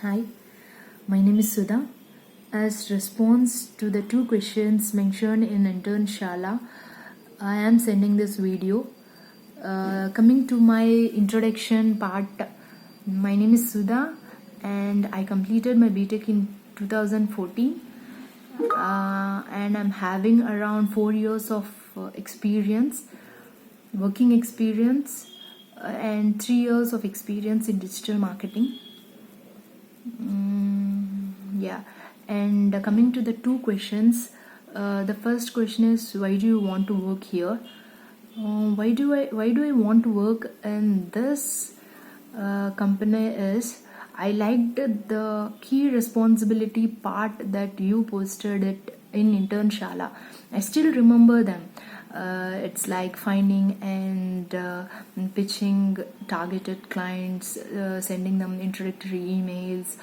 Hi, my name is Sudha. As response to the two questions mentioned in Intern Shala, I am sending this video. Coming to my introduction part, my name is Sudha and I completed my BTech in 2014 and I'm having around 4 years of experience, working experience, and 3 years of experience in digital marketing. Yeah, and coming to the two questions, the first question is why do you want to work here? Why do I want to work in this company is I liked the key responsibility part that you posted it in Intern Shala. I still remember them. It's like finding and pitching targeted clients, sending them introductory emails,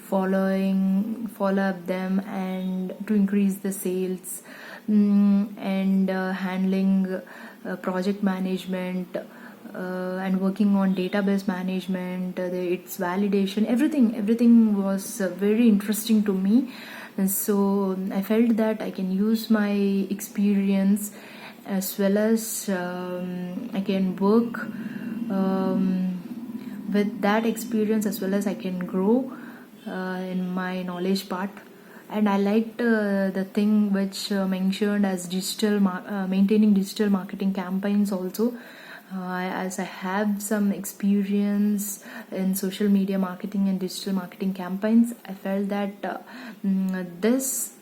follow up them and to increase the sales, and handling project management, and working on database management, its validation, everything was very interesting to me. And so I felt that I can use my experience as well as I can work with that experience, as well as I can grow in my knowledge part. And I liked the thing which mentioned as maintaining digital marketing campaigns also. As I have some experience in social media marketing and digital marketing campaigns, I felt that this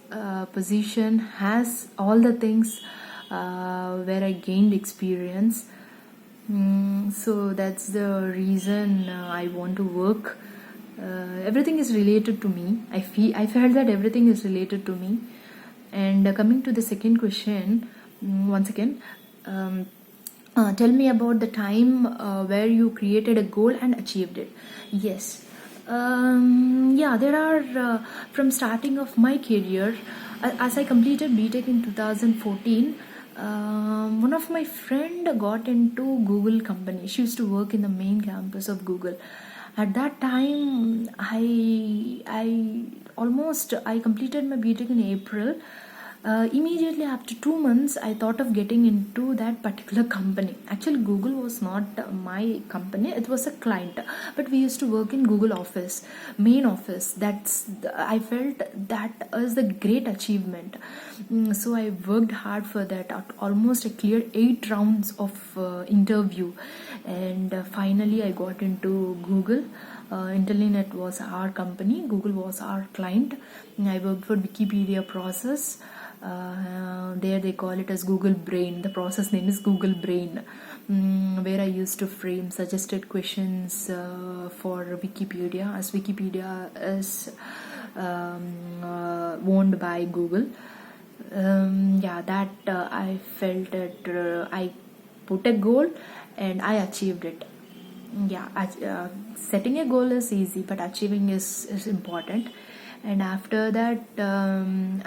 position has all the things where I gained experience. So that's the reason I want to work. Everything is related to me. I felt that everything is related to me. And coming to the second question, once again, tell me about the time where you created a goal and achieved it. Yes. Yeah, there are from starting of my career, as I completed BTech in 2014. One of my friend got into Google company. She used to work in the main campus of Google. At that time, I completed my BTech in April. Immediately after 2 months, I thought of getting into that particular company. Actually, Google was not my company; it was a client. But we used to work in Google office, main office. I felt that was the great achievement. So I worked hard for that. Almost I cleared 8 rounds of interview, and finally I got into Google. Intellinet was our company, Google was our client. I worked for Wikipedia process. There they call it as Google Brain. The process name is Google Brain, where I used to frame suggested questions for Wikipedia, as Wikipedia is owned by Google. I felt that I put a goal and I achieved it. Setting a goal is easy, but achieving is important. And after that,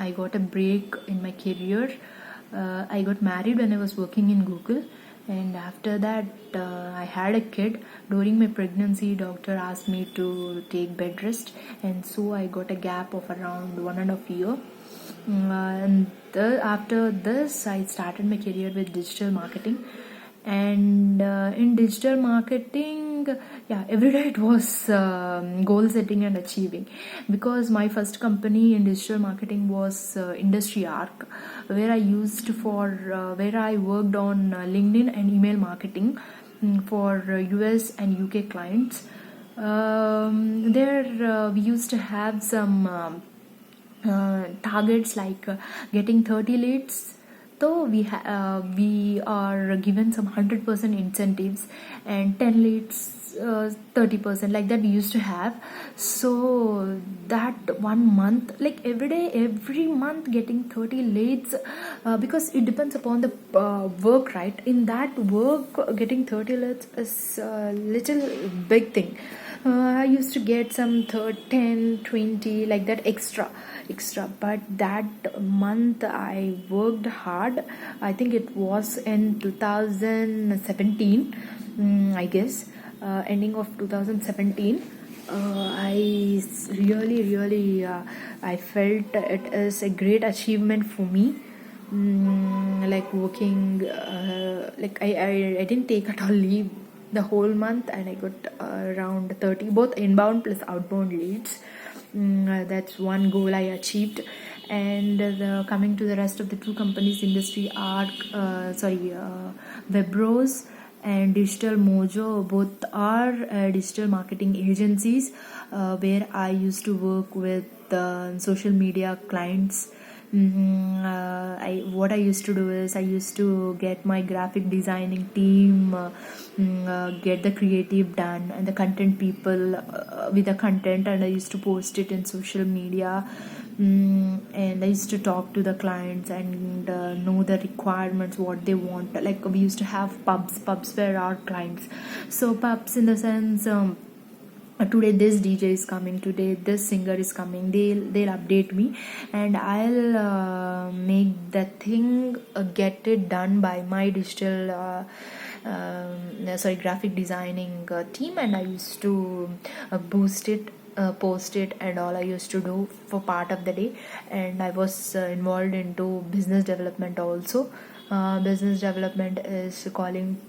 I got a break in my career. I got married when I was working in Google, and after that I had a kid. During my pregnancy, doctor asked me to take bed rest, and so I got a gap of around 1.5 years. After this, I started my career with digital marketing. And in digital marketing, every day it was goal setting and achieving, because my first company in digital marketing was Industry Arc, where I worked on LinkedIn and email marketing for US and UK clients. There we used to have some targets like getting 30 leads. So we are given some 100% incentives, and 10 leads 30%, like that we used to have. So that 1 month, like every month getting 30 leads, because it depends upon the work, right? In that work, getting 30 leads is a little big thing. I used to get some 10, 20, like that extra. But that month I worked hard. I think it was in 2017, I guess, ending of 2017. I felt it is a great achievement for me. Like working, I didn't take at all leave the whole month, and I got around 30, both inbound plus outbound leads. That's one goal I achieved. And coming to the rest of the two companies industry are Webros and Digital Mojo. Both are digital marketing agencies where I used to work with social media clients. What I used to do is I used to get my graphic designing team, get the creative done, and the content people with the content, and I used to post it in social media. And I used to talk to the clients and know the requirements, what they want. Like we used to have pubs were our clients. So pubs in the sense. Today this DJ is coming, today this singer is coming, they'll update me, and I'll make that thing, get it done by my digital graphic designing team. And I used to boost it, post it, and all I used to do for part of the day. And I was involved into business development also. Business development is calling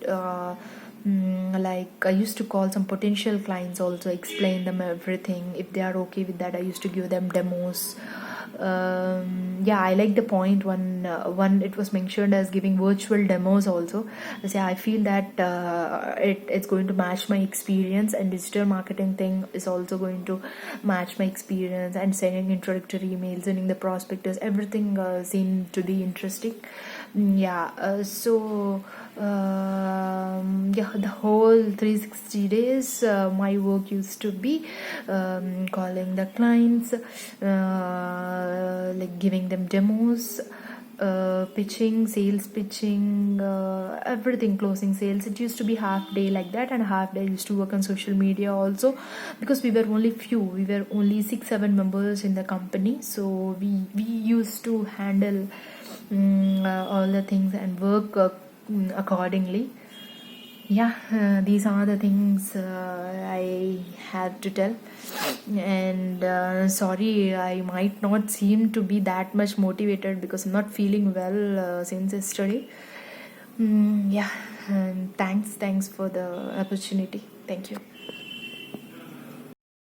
like I used to call some potential clients also, explain them everything. If they are okay with that, I used to give them demos. I like the point one it was mentioned as giving virtual demos also. I feel that it's going to match my experience, and digital marketing thing is also going to match my experience, and sending introductory emails, sending the prospectus, everything seemed to be interesting. The whole 360 days my work used to be calling the clients, like giving them demos, pitching, sales pitching, everything, closing sales. It used to be half day like that, and half day I used to work on social media also, because we were only 6-7 members in the company. So we used to handle all the things and work accordingly. These are the things I have to tell. And sorry, I might not seem to be that much motivated because I'm not feeling well since yesterday. And thanks for the opportunity. Thank you.